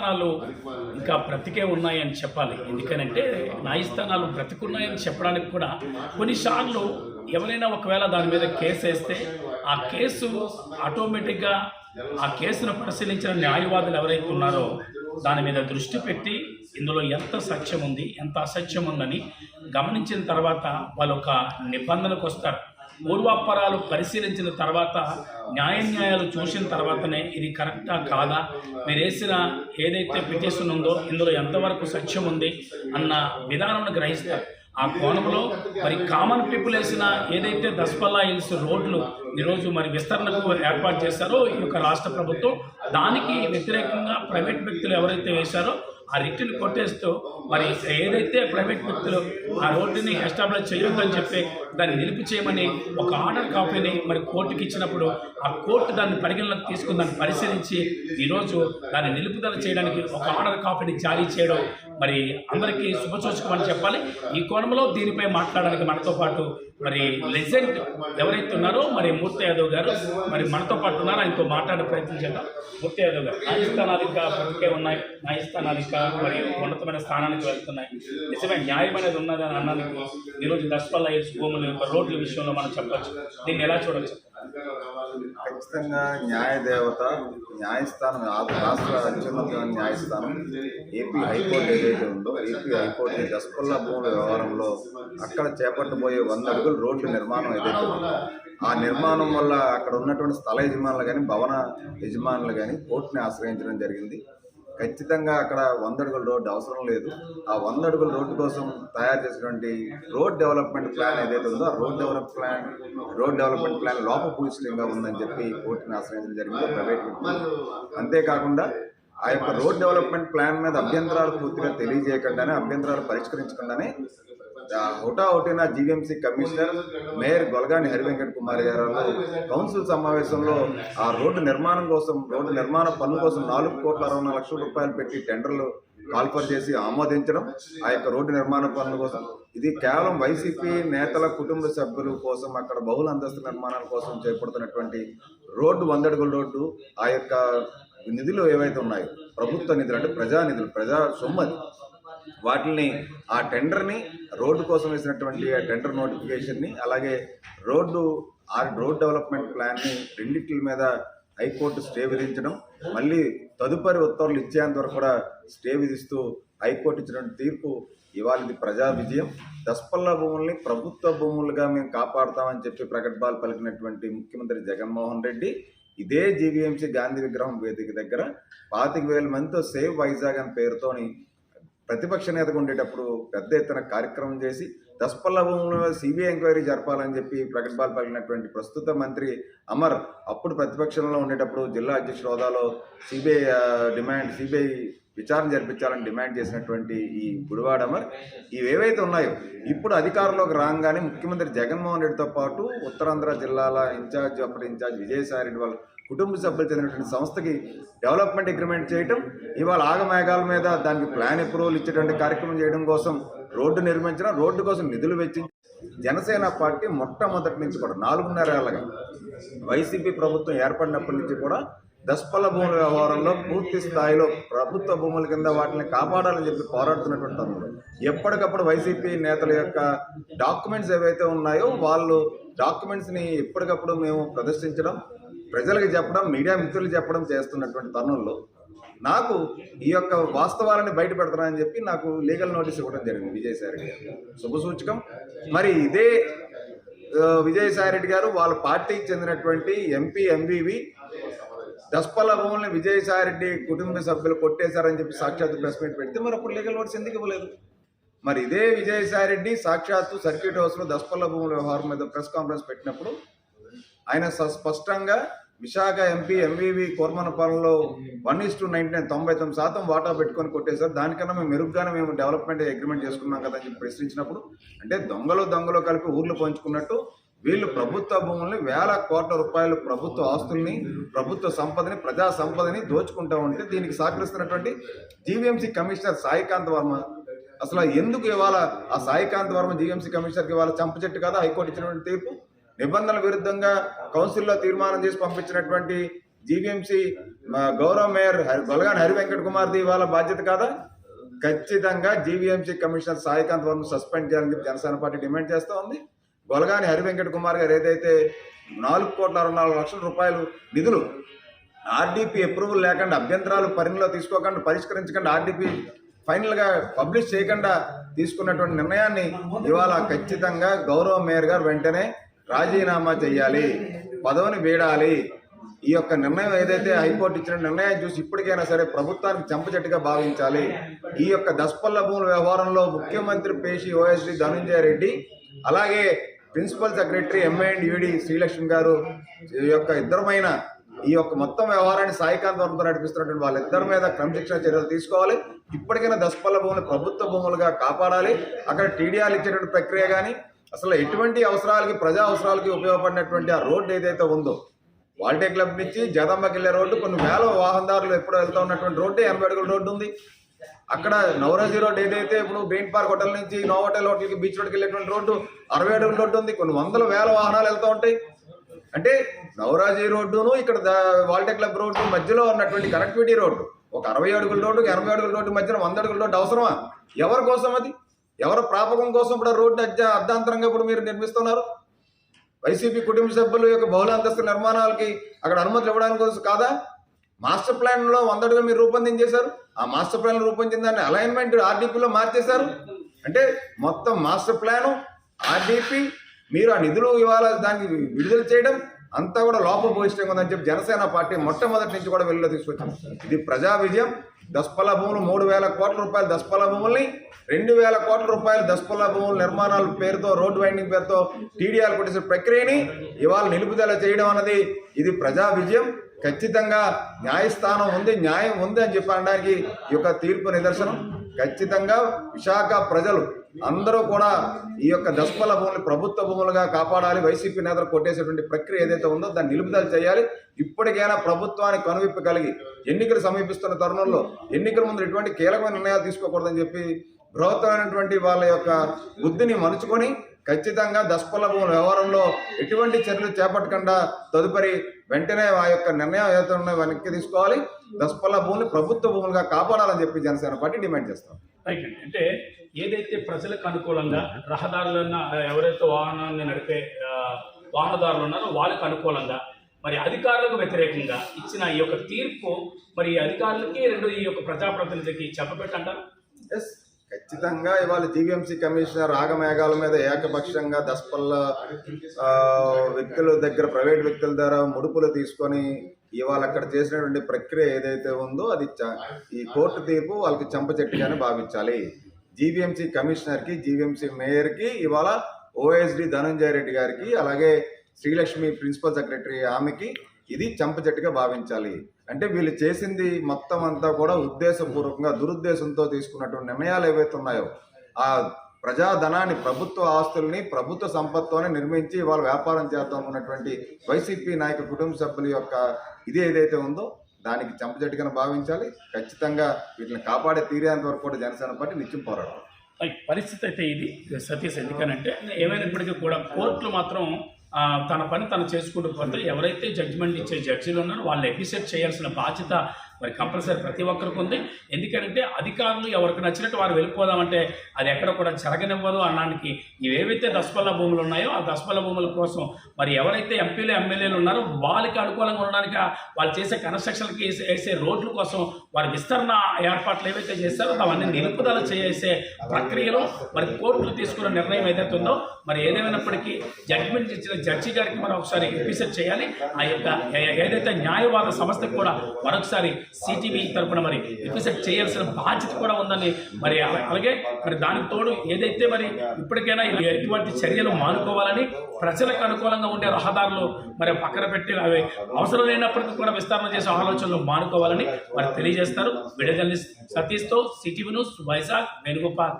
న్యాయస్థానాలు ఇంకా బ్రతికే ఉన్నాయని చెప్పాలి. ఎందుకనంటే న్యాయస్థానాలు బ్రతికున్నాయని చెప్పడానికి కూడా కొన్నిసార్లు ఎవరైనా ఒకవేళ దాని మీద కేసు వేస్తే ఆ కేసు ఆటోమేటిక్గా ఆ కేసును పరిశీలించిన న్యాయవాదులు ఎవరైతే ఉన్నారో దాని మీద దృష్టి పెట్టి ఇందులో ఎంత సత్యం ఉంది ఎంత అసత్యం ఉందని గమనించిన తర్వాత వాళ్ళు ఒక నిబంధనకు వస్తారు. పూర్వాపరాలు పరిశీలించిన తర్వాత న్యాయాలు చూసిన తర్వాతనే ఇది కరెక్టా కాదా, మీరు వేసిన ఏదైతే పిటిషన్ ఉందో ఇందులో ఎంతవరకు సత్యం ఉంది అన్న విధానాన్ని గ్రహిస్తారు. ఆ కోణంలో మరి కామన్ పీపుల్ వేసిన ఏదైతే దస్పల్లా హిల్స్ రోడ్లు ఈరోజు మరి విస్తరణకు ఏర్పాటు చేశారో ఈ యొక్క రాష్ట్ర ప్రభుత్వం, దానికి వ్యతిరేకంగా ప్రైవేట్ వ్యక్తులు ఎవరైతే వేశారో ఆ రిట్ని కొట్టేస్తూ మరి ఏదైతే ప్రైవేట్ వ్యక్తులు ఆ రోడ్డుని ఎస్టాబ్లిష్ చేయొద్దని చెప్పి దాన్ని నిలిపి చేయమని ఒక ఆర్డర్ కాపీని మరి కోర్టుకి ఇచ్చినప్పుడు ఆ కోర్టు దాన్ని పరిగణలోకి తీసుకుని దాన్ని పరిశీలించి ఈరోజు దాన్ని నిలుపుదల చేయడానికి ఒక ఆర్డర్ కాపీని జారీ చేయడం మరి అందరికీ శుభసూచకమని చెప్పాలి. ఈ కోణంలో దీనిపై మాట్లాడడానికి మనతో పాటు మరి లెజెండ్ ఎవరైతే ఉన్నారో మరి మూర్తి యాదవ్ గారు మరి మనతో పాటు ఉన్నారు. ఆయనతో మాట్లాడే ప్రయత్నం చేద్దాం. మూర్తి యాదవ్ గారు, న్యాయస్థానాలు ఇంకా బ్రతికే ఉన్నాయి, న్యాయస్థానాలు ఇంకా మరి ఉన్నతమైన స్థానానికి వెళ్తున్నాయి, నిజమే న్యాయం అనేది ఉన్నదని అన్నానికి ఈరోజు దస్పల్లా హిల్స్ భూముల రోడ్ల విషయంలో మనం చెప్పచ్చు. దీన్ని ఎలా చూడవచ్చు? ఖచ్చితంగా న్యాయదేవత న్యాయస్థానం, రాష్ట్ర అత్యున్నత న్యాయస్థానం ఏపీ హైకోర్టు ఏదైతే ఉందో, ఏపీ హైకోర్టు దస్పల్లా భూముల వ్యవహారంలో అక్కడ చేపట్టబోయే 100 అడుగుల రోడ్డు నిర్మాణం ఏదైతే ఉందో ఆ నిర్మాణం వల్ల అక్కడ ఉన్నటువంటి స్థల యజమానులు కానీ భవన యజమానులు కానీ కోర్టుని ఆశ్రయించడం జరిగింది. ఖచ్చితంగా అక్కడ 100 అడుగుల రోడ్డు అవసరం లేదు. ఆ 100 అడుగుల రోడ్డు కోసం తయారు చేసినటువంటి రోడ్ డెవలప్మెంట్ ప్లాన్ ఏదైతే ఉందో ఆ రోడ్ డెవలప్మెంట్ ప్లాన్ లోపభూయిష్టంగా ఉందని చెప్పి కోర్టుని ఆశ్రయించడం జరిగింది ప్రైవేట్ వ్యక్తులు. అంతేకాకుండా ఆ యొక్క రోడ్ డెవలప్మెంట్ ప్లాన్ మీద అభ్యంతరాలు పూర్తిగా తెలియజేయకుండానే, అభ్యంతరాలు పరిష్కరించకుండానే హుటాహుటిన GVMC commissioner mayor Golagani Hari Venkata Kumar గారు కౌన్సిల్ సమావేశంలో ఆ రోడ్డు నిర్మాణం కోసం, రోడ్డు నిర్మాణ పన్ను కోసం 4,64,00,000 రూపాయలు పెట్టి టెండర్లు కాల్ఫర్ చేసి ఆమోదించడం. ఆ యొక్క రోడ్డు నిర్మాణ పన్ను కోసం ఇది కేవలం వైసీపీ నేతల కుటుంబ సభ్యుల కోసం అక్కడ బహుళ అంతస్తు నిర్మాణాల కోసం చేపడుతున్నటువంటి రోడ్డు 100 అడుగుల రోడ్డు. ఆ యొక్క నిధులు ఏవైతే ఉన్నాయో ప్రభుత్వ నిధులు, అంటే ప్రజానిధులు, ప్రజా సొమ్మది, వాటిని ఆ టెండర్ని రోడ్డు కోసం వేసినటువంటి ఆ టెండర్ నోటిఫికేషన్ని అలాగే రోడ్ డెవలప్మెంట్ ప్లాన్ని రెండింటి మీద హైకోర్టు స్టే విధించడం, మళ్ళీ తదుపరి ఉత్తర్వులు ఇచ్చేంత వరకు కూడా స్టే విధిస్తూ హైకోర్టు ఇచ్చినటువంటి తీర్పు ఇవాళ ఇది ప్రజా విజయం. దస్పల్లా భూముల్ని ప్రభుత్వ భూములుగా మేము కాపాడుతామని చెప్పి ప్రగల్భాలు పలికినటువంటి ముఖ్యమంత్రి జగన్మోహన్ రెడ్డి ఇదే జీవీఎంసీ గాంధీ విగ్రహం వేదిక దగ్గర 25,000 మందితో సేవ్ వైజాగ్ అనే పేరుతోని ప్రతిపక్ష నేతగా ఉండేటప్పుడు పెద్ద ఎత్తున కార్యక్రమం చేసి దస్పల్లా భూముల సిబిఐ ఎంక్వైరీ జరపాలని చెప్పి ప్రగల్భాలు పలికినటువంటి ప్రస్తుత మంత్రి అమర్ అప్పుడు ప్రతిపక్షంలో ఉండేటప్పుడు జిల్లా అధ్యక్షుల హోదాలో సిబిఐ విచారణ జరిపించాలని డిమాండ్ చేసినటువంటి ఈ గుడివాడ అమర్ ఇవేవైతే ఉన్నాయో ఇప్పుడు అధికారంలోకి రాగానే ముఖ్యమంత్రి జగన్మోహన్ రెడ్డితో పాటు ఉత్తరాంధ్ర జిల్లాల అప్పటి ఇన్ఛార్జ్ విజయసాయి రెడ్డి వాళ్ళ కుటుంబ సభ్యులు చెందినటువంటి సంస్థకి డెవలప్మెంట్ అగ్రిమెంట్ చేయడం, ఇవాళ ఆగమేఘాల మీద దానికి ప్లాన్ అప్రూవల్ ఇచ్చేటువంటి కార్యక్రమం చేయడం కోసం రోడ్డు నిర్మించడం, రోడ్డు కోసం నిధులు వెచ్చించి జనసేన పార్టీ మొట్టమొదటి నుంచి కూడా 4.5 ఏళ్లుగా వైసీపీ ప్రభుత్వం ఏర్పడినప్పటి నుంచి కూడా దస్పల్లా భూముల వ్యవహారంలో పూర్తి స్థాయిలో ప్రభుత్వ భూముల కింద వాటిని కాపాడాలని చెప్పి పోరాడుతున్నటువంటి తరుణంలో ఎప్పటికప్పుడు వైసీపీ నేతల యొక్క డాక్యుమెంట్స్ ఏవైతే ఉన్నాయో వాళ్ళు డాక్యుమెంట్స్ని ఎప్పటికప్పుడు మేము ప్రదర్శించడం, ప్రజలకు చెప్పడం, మీడియా మిత్రులు చెప్పడం చేస్తున్నటువంటి తరుణంలో నాకు ఈ యొక్క వాస్తవాలని బయట పెడతానని చెప్పి నాకు లీగల్ నోటీస్ ఇవ్వడం జరిగింది విజయసాయి రెడ్డి గారు. శుభసూచకం. మరి ఇదే విజయసాయి రెడ్డి గారు వాళ్ళ పార్టీకి చెందినటువంటి ఎంపీ ఎంవివి దస్పల్లా భూముల్ని విజయసాయి రెడ్డి కుటుంబ సభ్యులు కొట్టేశారని చెప్పి సాక్షాత్తు ప్రెస్ మీట్ పెడితే మరి అప్పుడు లీగల్ నోటీస్ ఎందుకు ఇవ్వలేదు? మరి ఇదే విజయసాయి రెడ్డి సాక్షాత్తు సర్క్యూట్ హౌస్లో దస్పల్లా భూముల వ్యవహారం మీద ప్రెస్ కాన్ఫరెన్స్ పెట్టినప్పుడు ఆయన స్పష్టంగా విశాఖ ఎంపీ ఎంవివి కోర్మనపాలెంలో 1:99 99% వాటా పెట్టుకొని కొట్టేశారు, దానికన్నా మేము మెరుగ్గానే మేము డెవలప్మెంట్ అగ్రిమెంట్ చేసుకున్నాం కదా అని చెప్పి ప్రశ్నించినప్పుడు అంటే దొంగలు కలిపి ఊర్లు పంచుకున్నట్టు వీళ్ళు ప్రభుత్వ భూముల్ని వేల కోట్ల రూపాయలు ప్రభుత్వ ఆస్తుల్ని, ప్రభుత్వ సంపదని, ప్రజా సంపదని దోచుకుంటూ ఉంటే దీనికి సహకరిస్తున్నటువంటి జీవీఎంసీ కమిషనర్ సాయికాంత్ వర్మ అసలు ఎందుకు ఇవాళ ఆ సాయికాంత్ వర్మ జీవీఎంసీ కమిషనర్కి ఇవాళ చంపచెట్టు కదా హైకోర్టు ఇచ్చినటువంటి తీర్పు. నిబంధనల విరుద్ధంగా కౌన్సిల్లో తీర్మానం చేసి పంపించినటువంటి జీవీఎంసీ గౌరవ మేయర్ గొలగాని హరి వెంకట కుమార్ది ఇవాళ బాధ్యత కాదా? ఖచ్చితంగా GVMC commissioner Saikanth Varma suspend చేయాలని చెప్పి జనసేన పార్టీ డిమాండ్ చేస్తూ ఉంది. గొలగాని హరి వెంకట కుమార్ గారు ఏదైతే 4,64,00,000 రూపాయలు నిధులు ఆర్డీపీ అప్రూవల్ లేకుండా, అభ్యంతరాలు పరిగణలో తీసుకోకుండా, పరిష్కరించకుండా, ఆర్డీపీ ఫైనల్గా పబ్లిష్ చేయకుండా తీసుకున్నటువంటి నిర్ణయాన్ని ఇవాళ ఖచ్చితంగా గౌరవ మేయర్ గారు వెంటనే రాజీనామా చేయాలి, పదవిని వీడాలి. ఈ యొక్క నిర్ణయం ఏదైతే హైకోర్టు ఇచ్చిన నిర్ణయం చూసి ఇప్పటికైనా సరే ప్రభుత్వానికి చెంపచెట్టుగా భావించాలి. ఈ యొక్క దస్పల్ల భూముల వ్యవహారంలో ముఖ్యమంత్రి పేషి ఓఎస్డి ధనంజయ రెడ్డి, అలాగే ప్రిన్సిపల్ సెక్రటరీ ఎంఐ&యూడి శ్రీలక్ష్మి గారు ఈ యొక్క ఇద్దరమైన ఈ యొక్క మొత్తం వ్యవహారాన్ని సాయికాంత్ వర్మతో నడిపిస్తున్నటువంటి వాళ్ళిద్దరి మీద క్రమశిక్షణ చర్యలు తీసుకోవాలి. ఇప్పటికైనా దస్పల్ల భూములు ప్రభుత్వ భూములుగా కాపాడాలి. అక్కడ టీడీఆర్లు ఇచ్చేటువంటి ప్రక్రియ కానీ అసలు ఎటువంటి అవసరాలకి, ప్రజా అవసరాలకి ఉపయోగపడినటువంటి ఆ రోడ్డు ఏదైతే ఉందో, వాల్టే క్లబ్ నుంచి జగదంబకి వెళ్ళే రోడ్డు, కొన్ని వేల వాహనదారులు ఎప్పుడో వెళ్తూ ఉన్నటువంటి రోడ్డు 80 అడుగుల రోడ్డు ఉంది. అక్కడ నవరాజీ రోడ్ ఏదైతే ఇప్పుడు గ్రీన్ పార్క్ హోటల్ నుంచి నోవోటల్ హోటల్కి బీచ్ రోడ్కి వెళ్ళేటువంటి రోడ్డు 60 అడుగుల రోడ్డు ఉంది. కొన్ని వందల వేల వాహనాలు వెళ్తూ ఉంటాయి. అంటే నవరాజీ రోడ్డును ఇక్కడ వాల్టే క్లబ్ రోడ్డు మధ్యలో ఉన్నటువంటి కనెక్టివిటీ రోడ్డు, ఒక 60 అడుగుల రోడ్డు 80 అడుగుల రోడ్డు మధ్యన 100 అడుగుల రోడ్డు అవసరమా? ఎవరి కోసం అది? ఎవరి ప్రాపకం కోసం ఇప్పుడు రోడ్డు అర్ధాంతరంగా ఇప్పుడు మీరు నిర్మిస్తున్నారు? వైసీపీ కుటుంబ సభ్యుల యొక్క బహుళ అంతస్తుల నిర్మాణాలకి అక్కడ అనుమతులు ఇవ్వడానికి కోసం కాదా? మాస్టర్ ప్లాన్లో 100 అడుగులు మీరు రూపొందించేశారు. ఆ మాస్టర్ ప్లాన్ రూపొందించిన దాన్ని అలైన్మెంట్ ఆర్డీపీలో మార్చేశారు. అంటే మొత్తం మాస్టర్ ప్లాను, ఆర్డీపీ, మీరు ఆ నిధులు ఇవాళ దానికి విడుదల చేయడం అంతా కూడా లోపభూయిష్టంగా ఉందని చెప్పి జనసేన పార్టీ మొట్టమొదటి నుంచి కూడా వెలుగులో తీసుకొచ్చింది. ఇది ప్రజా విజయం. దస్పల్ల భూములు 3,000 కోట్ల రూపాయల దస్పల్ల భూముల్ని 2,000 కోట్ల రూపాయల దస్పల్ల భూముల నిర్మాణాల పేరుతో, రోడ్డు వైండింగ్ పేరుతో టీడీఆర్ కొట్టేసే ప్రక్రియని ఇవాళ నిలుపుదల చేయడం అన్నది ఇది ప్రజా విజయం. ఖచ్చితంగా న్యాయస్థానం ఉంది, న్యాయం ఉంది అని చెప్పి అనడానికి ఈ యొక్క తీర్పు నిదర్శనం. ఖచ్చితంగా విశాఖ ప్రజలు అందరూ కూడా ఈ యొక్క దస్పల్ల భూములు ప్రభుత్వ భూములుగా కాపాడాలి. వైసీపీ నేతలు కొట్టేసేటువంటి ప్రక్రియ ఏదైతే ఉందో దాన్ని నిలుపుదల చేయాలి. ఇప్పటికైనా ప్రభుత్వానికి కనువిప్పు కలిగి ఎన్నికలు సమీపిస్తున్న తరుణంలో ఎన్నికల ముందు ఎటువంటి కీలకమైన నిర్ణయాలు తీసుకోకూడదని చెప్పి బృహత్తమైనటువంటి వాళ్ళ యొక్క బుద్ధిని మలుచుకొని ఖచ్చితంగా దస్పల్ల భూముల వ్యవహారంలో ఎటువంటి చర్యలు చేపట్టకుండా తదుపరి వెంటనే ఆ యొక్క నిర్ణయం ఏదైతే ఉన్నాయో వెనక్కి తీసుకోవాలి. దస్పల్ల భూములు ప్రభుత్వ భూములుగా కాపాడాలని చెప్పి జనసేన పార్టీ డిమాండ్ చేస్తాం. రైట్ అండి. అంటే ఏదైతే ప్రజలకు అనుకూలంగా రహదారులన్న ఎవరైతే వాహనాన్ని నడిపే వాహనదారులు ఉన్నారో వాళ్ళకు అనుకూలంగా, మరి అధికారులకు వ్యతిరేకంగా ఇచ్చిన ఈ యొక్క తీర్పు మరి అధికారులకి ఈ యొక్క ప్రజాప్రతినిధికి చెప్పబెట్టంటారు? ఎస్, ఖచ్చితంగా ఇవాళ జీవీఎంసీ కమిషనర్ ఆగమేఘాల మీద ఏకపక్షంగా దస్పల్ల వ్యక్తుల దగ్గర, ప్రైవేట్ వ్యక్తుల ద్వారా ముడుపులు తీసుకొని ఇవాళ అక్కడ చేసినటువంటి ప్రక్రియ ఏదైతే ఉందో అది ఈ కోర్టు తీర్పు వాళ్ళకి చెంపచెట్టుగానే భావించాలి. జీవీఎంసీ కమిషనర్కి, జీవీఎంసీ మేయర్కి, ఇవాళ ఓఎస్డి ధనంజయ రెడ్డి గారికి, అలాగే శ్రీలక్ష్మి ప్రిన్సిపల్ సెక్రటరీ ఆమెకి ఇది చెంపచెట్టుగా భావించాలి. అంటే వీళ్ళు చేసింది మొత్తం అంతా కూడా ఉద్దేశపూర్వకంగా, దురుద్దేశంతో తీసుకున్నటువంటి నిర్ణయాలు ఏవైతే ఉన్నాయో ఆ ప్రజాధనాన్ని, ప్రభుత్వ ఆస్తుల్ని, ప్రభుత్వ సంపత్తుని నిర్మించి వాళ్ళు వ్యాపారం చేద్దాం ఉన్నటువంటి వైసీపీ నాయక కుటుంబ సభ్యుల యొక్క ఇది ఏదైతే ఉందో దానికి చెంపచెట్టుగా భావించాలి. ఖచ్చితంగా వీటిని కాపాడే తీరేంత వరకు కూడా జనసేన పార్టీ నిత్యం పోరాడతాం. పరిస్థితి అయితే ఇది సతీష్. ఎందుకనంటే ఏమైనప్పటికీ కూడా కోర్టులు మాత్రం తన పని తను చేసుకుంటూ పోతే ఎవరైతే జడ్జిమెంట్ ఇచ్చే జడ్జీలు ఉన్నారో వాళ్ళని ఎఫిషియెంట్ చేయాల్సిన బాధ్యత మరి కంపల్సరీ ప్రతి ఒక్కరికి ఉంది. ఎందుకంటే అధికారులు ఎవరికి నచ్చినట్టు వారు వెళ్ళిపోదామంటే అది ఎక్కడ కూడా జరగనివ్వదు అనడానికి ఇవేవైతే దస్పల్ల భూములు ఉన్నాయో ఆ దస్పల్ల భూముల కోసం మరి ఎవరైతే ఎంపీలు ఎమ్మెల్యేలు ఉన్నారో వాళ్ళకి అనుకూలంగా ఉండడానికి వాళ్ళు చేసే కన్స్ట్రక్షన్కి వేసే రోడ్ల కోసం వారి విస్తరణ ఏర్పాట్లు ఏవైతే చేస్తారో అవన్నీ నిలుపుదల చేసే ప్రక్రియలో మరి కోర్టులు తీసుకున్న నిర్ణయం ఏదైతే ఉందో మరి ఏదేమైనప్పటికీ జడ్జిమెంట్ ఇచ్చిన జడ్జి గారికి మనం ఒకసారి ఎఫిషియెంట్ చేయాలి. ఆ యొక్క ఏదైతే న్యాయవాద సంస్థకు కూడా మరొకసారి సిటీవీ తరపున మరి ఎఫిషియెంట్ చేయాల్సిన బాధ్యత కూడా ఉందని మరి అలాగే మరి దానికి తోడు ఏదైతే మరి ఇప్పటికైనా ఎటువంటి చర్యలు మానుకోవాలని, ప్రజలకు అనుకూలంగా ఉండే రహదారులు మరి పక్కన పెట్టి అవి అవసరం లేనప్పటికీ కూడా విస్తరణ చేసే ఆలోచనలు మానుకోవాలని మరి తెలియజేస్తారు. వీడియో జర్నలిస్ట్ సతీష్తో సిటీవీ న్యూస్ వైజాగ్ వేణుగోపాల్.